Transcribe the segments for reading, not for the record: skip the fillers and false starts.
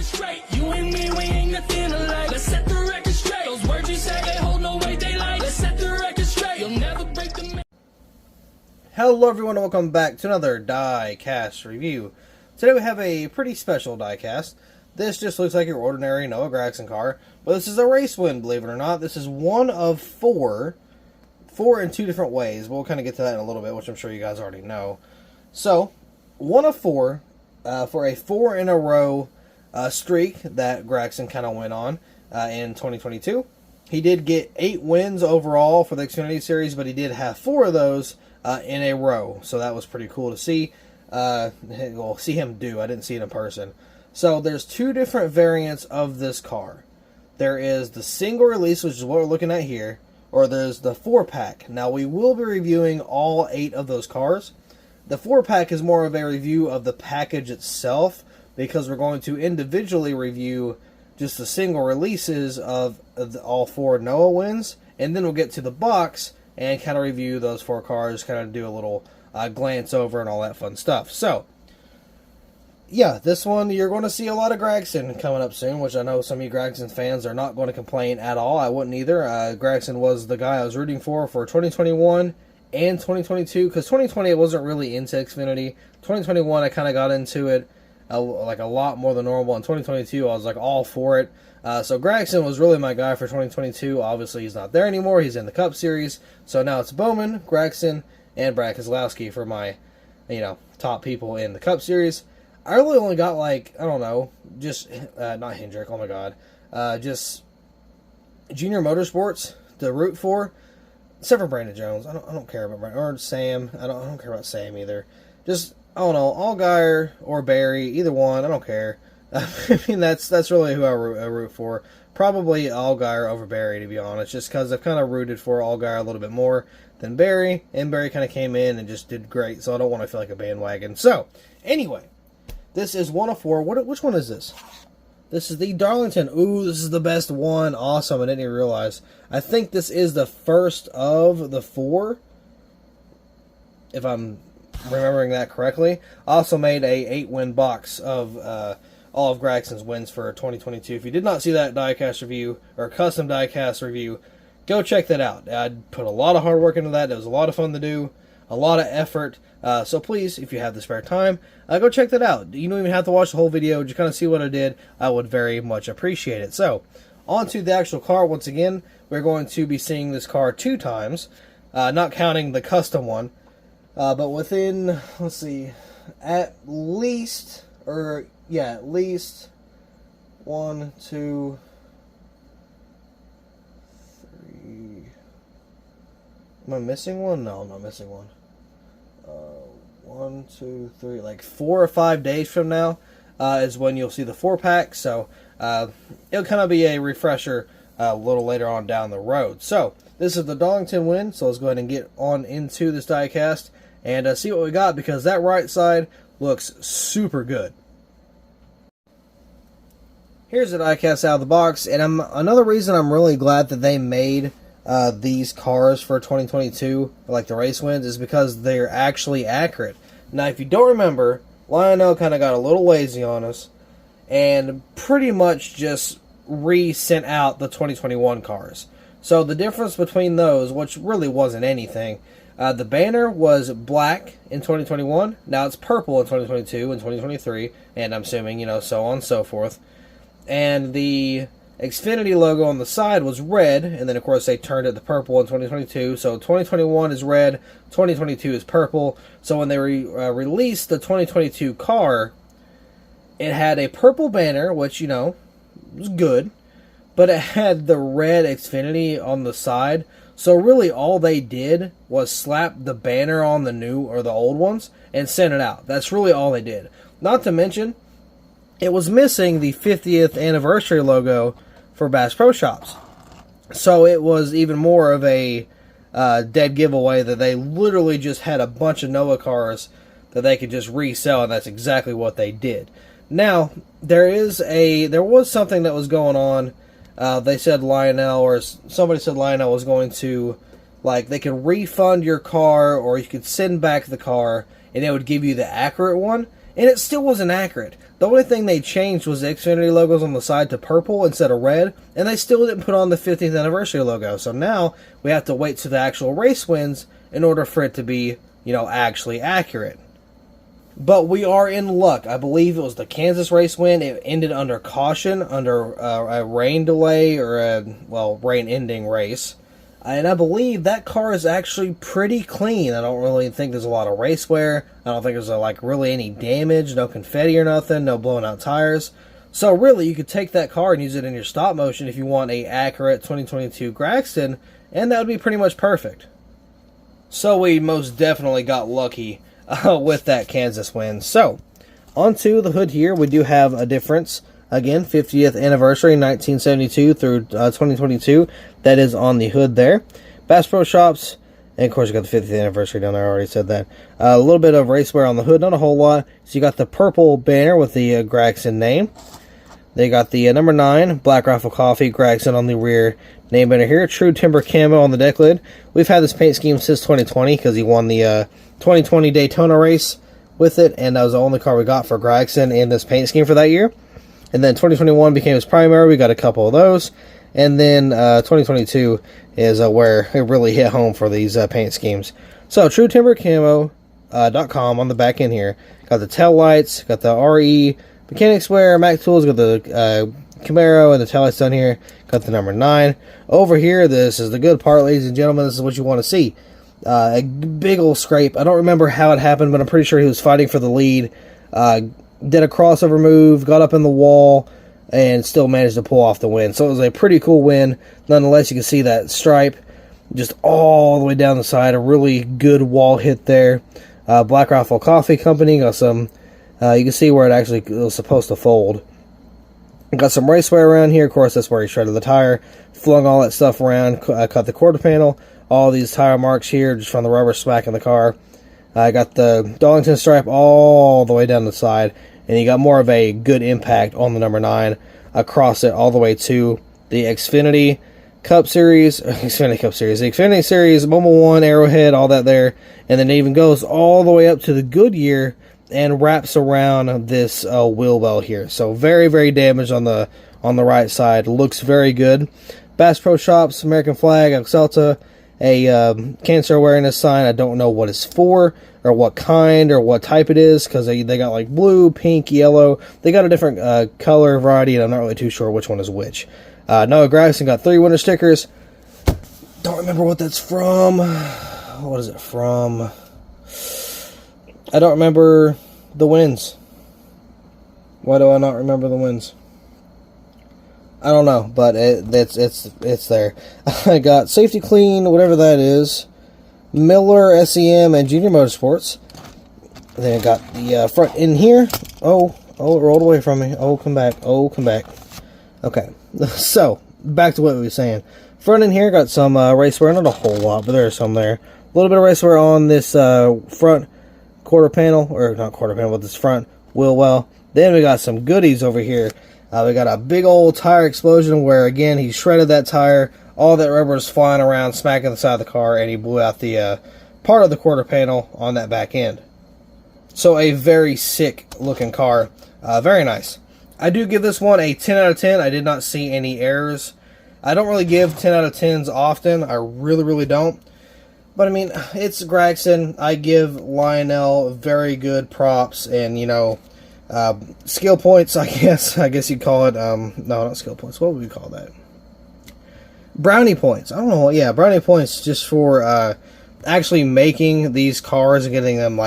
record straight. You and me, we ain't nothing alike. Let's set the record straight. Those words you say, they hold no weight, they like. Let's set the record straight. You'll never break the... Hello everyone and welcome back to another Diecast review. Today we have a pretty special diecast. This just looks like your ordinary Noah Gragson car, but this is a race win, believe it or not. This is one of four in two different ways. We'll kind of get to that in a little bit, which I'm sure you guys already know. So, one of four for a 4 in a row streak that Gragson kind of went on in 2022. He did get 8 wins overall for the Xfinity Series, but he did have 4 of those in a row. So that was pretty cool to see. Well, see him do. I didn't see it in person. So there's 2 different variants of this car. There is the single release, which is what we're looking at here, or there's the 4-pack. Now we will be reviewing all 8 of those cars. The 4-pack is more of a review of the package itself, because we're going to individually review just the single releases of all 4 Noah wins, and then we'll get to the box and kind of review those 4 cars, kind of do a little glance over and all that fun stuff. So, yeah, this one, you're going to see a lot of Gragson coming up soon, which I know some of you Gragson fans are not going to complain at all. I wouldn't either. Gragson was the guy I was rooting for 2021 and 2022, because 2020 I wasn't really into Xfinity. 2021 I kind of got into it like a lot more than normal. In 2022 I was like all for it. So Gragson was really my guy for 2022. Obviously he's not there anymore. He's in the Cup Series. So now it's Bowman, Gragson, and Brad Keselowski for my, top people in the Cup Series. I really only got like, I don't know, just, not Hendrick, oh my god, just Junior Motorsports to root for, except for Brandon Jones. I don't care about Brandon, or Sam. I don't care about Sam either. Just, I don't know, Allgaier or Barry, either one, I don't care. I mean, that's really who I root for. Probably Allgaier over Barry, to be honest, just because I've kind of rooted for Allgaier a little bit more than Barry, and Barry kind of came in and just did great, so I don't want to feel like a bandwagon. So, anyway, this is one of 4. Which one is this? This is the Darlington. Ooh, this is the best one. Awesome, I didn't even realize. I think this is the first of the 4, if I'm remembering that correctly. I also made a 8-win box of all of Gragson's wins for 2022. If you did not see that diecast review, or custom diecast review, go check that out. I put a lot of hard work into that. It was a lot of fun to do, a lot of effort. So please, if you have the spare time, go check that out. You don't even have to watch the whole video. Just kind of see what I did. I would very much appreciate it. So, on to the actual car. Once again, we're going to be seeing this car 2 times, not counting the custom one. But within, let's see, at least 1, 2, 3. Am I missing one? No, I'm not missing one. 1, 2, 3, like 4 or 5 days from now is when you'll see the 4-pack. So it'll kind of be a refresher a little later on down the road. So this is the Darlington win. So let's go ahead and get on into this diecast and see what we got, because that right side looks super good. Here's the diecast out of the box, and another reason I'm really glad that they made these cars for 2022, like the race wins, is because they're actually accurate. Now, if you don't remember, Lionel kind of got a little lazy on us and pretty much just re-sent out the 2021 cars. So the difference between those, which really wasn't anything, the banner was black in 2021, now it's purple in 2022 and 2023, and I'm assuming, so on and so forth. And the Xfinity logo on the side was red, and then of course they turned it to purple in 2022. So 2021 is red, 2022 is purple. So when they released the 2022 car, it had a purple banner, which was good, but it had the red Xfinity on the side. So really all they did was slap the banner on the new or the old ones and send it out. That's really all they did. Not to mention, it was missing the 50th anniversary logo for Bass Pro Shops. So it was even more of a dead giveaway that they literally just had a bunch of Noah cars that they could just resell, and that's exactly what they did. Now, there was something that was going on. They said Lionel, or somebody said Lionel was going to, they could refund your car, or you could send back the car, and it would give you the accurate one. and it still wasn't accurate. The only thing they changed was the Xfinity logos on the side to purple instead of red, and they still didn't put on the 50th anniversary logo. So now we have to wait to the actual race wins in order for it to be, actually accurate. But we are in luck. I believe it was the Kansas race win. It ended under caution, under a rain delay or rain-ending race. And I believe that car is actually pretty clean. I don't really think there's a lot of race wear. I don't think there's really any damage, no confetti or nothing, no blowing out tires. So really, you could take that car and use it in your stop motion if you want a accurate 2022 Gragson, and that would be pretty much perfect. So we most definitely got lucky with that Kansas win. So, onto the hood here, we do have a difference. Again, 50th anniversary, 1972 through 2022. That is on the hood there. Bass Pro Shops, and of course you got the 50th anniversary down there, I already said that. A little bit of race wear on the hood, not a whole lot. So you got the purple banner with the Gragson name. They got the number 9, Black Rifle Coffee, Gragson on the rear name banner here. True Timber Camo on the deck lid. We've had this paint scheme since 2020 because he won the 2020 Daytona race with it, and that was the only car we got for Gragson in this paint scheme for that year. And then 2021 became his primary. We got a couple of those. And then 2022 is where it really hit home for these paint schemes. So, TrueTimberCamo.com on the back end here. Got the tail lights, got the RE Mechanics Wear, Mac Tools, got the Camaro and the tail lights down here. Got the number 9. Over here, this is the good part, ladies and gentlemen. This is what you want to see. A big old scrape. I don't remember how it happened, but I'm pretty sure he was fighting for the lead. Did a crossover move, got up in the wall, and still managed to pull off the win. So it was a pretty cool win. Nonetheless, you can see that stripe just all the way down the side. A really good wall hit there. Black Rifle Coffee Company got some. You can see where it actually was supposed to fold. Got some raceway around here. Of course, that's where he shredded the tire. Flung all that stuff around. Cut the quarter panel. All these tire marks here just from the rubber smacking the car. I got the Darlington stripe all the way down the side, and you got more of a good impact on the number 9 across it all the way to the Xfinity Cup Series, the Xfinity Series, Mobile 1, Arrowhead, all that there, and then it even goes all the way up to the Goodyear and wraps around this wheel well here. So very, very damaged on the right side. Looks very good. Bass Pro Shops, American flag, Excelta, a cancer awareness sign. I don't know what it's for or what kind or what type it is because they got blue, pink, yellow. They got a different color variety, and I'm not really too sure which one is which. Noah Gragson got 3 winter stickers. Don't remember what that's from. What is it from? I don't remember the wins. Why do I not remember the wins? I don't know, but it's there. I got Safety Clean, whatever that is, Miller, SEM, and Junior Motorsports. Then I got the front in here. Oh, it rolled away from me. Oh, come back. Okay, so back to what we were saying. Front in here got some race wear, not a whole lot, but there's some there. A little bit of race wear on this front quarter panel, or not quarter panel, but this front wheel well. Then we got some goodies over here. We got a big old tire explosion where, again, he shredded that tire. All that rubber is flying around, smacking the side of the car, and he blew out the part of the quarter panel on that back end. So a very sick-looking car. Very nice. I do give this one a 10 out of 10. I did not see any errors. I don't really give 10 out of 10s often. I really, really don't. But, I mean, it's Gragson. I give Lionel very good props and, skill points, I guess you'd call it. No, not skill points. What would we call that? Brownie points. I don't know. Yeah, brownie points just for actually making these cars and getting them,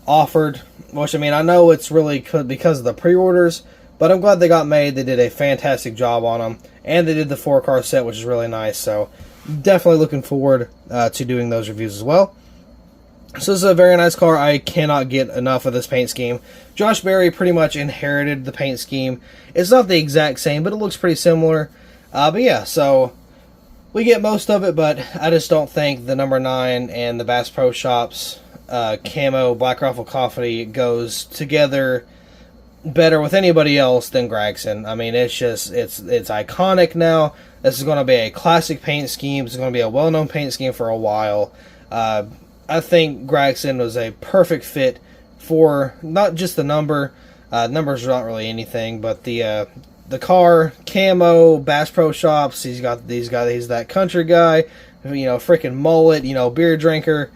offered. Which, I mean, I know it's really because of the pre-orders, but I'm glad they got made. They did a fantastic job on them. And they did the 4-car set, which is really nice. So, definitely looking forward to doing those reviews as well. So this is a very nice car. I cannot get enough of this paint scheme. Josh Berry pretty much inherited the paint scheme. It's not the exact same, but it looks pretty similar. But yeah, so we get most of it, but I just don't think the number 9 and the Bass Pro Shops camo Black Rifle Coffee goes together better with anybody else than Gragson. I mean, it's iconic now. This is going to be a classic paint scheme. It's going to be a well-known paint scheme for a while. I think Gragson was a perfect fit for not just the numbers are not really anything, but the car, camo, Bass Pro Shops. He's that country guy, freaking mullet, beer drinker.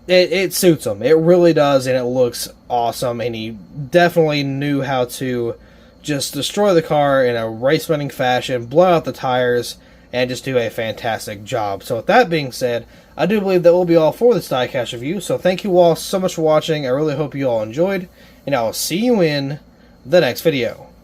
It suits him. It really does, and it looks awesome. And he definitely knew how to just destroy the car in a race-winning fashion, blow out the tires, and just do a fantastic job. So with that being said, I do believe that will be all for this diecast review. So thank you all so much for watching. I really hope you all enjoyed, and I will see you in the next video.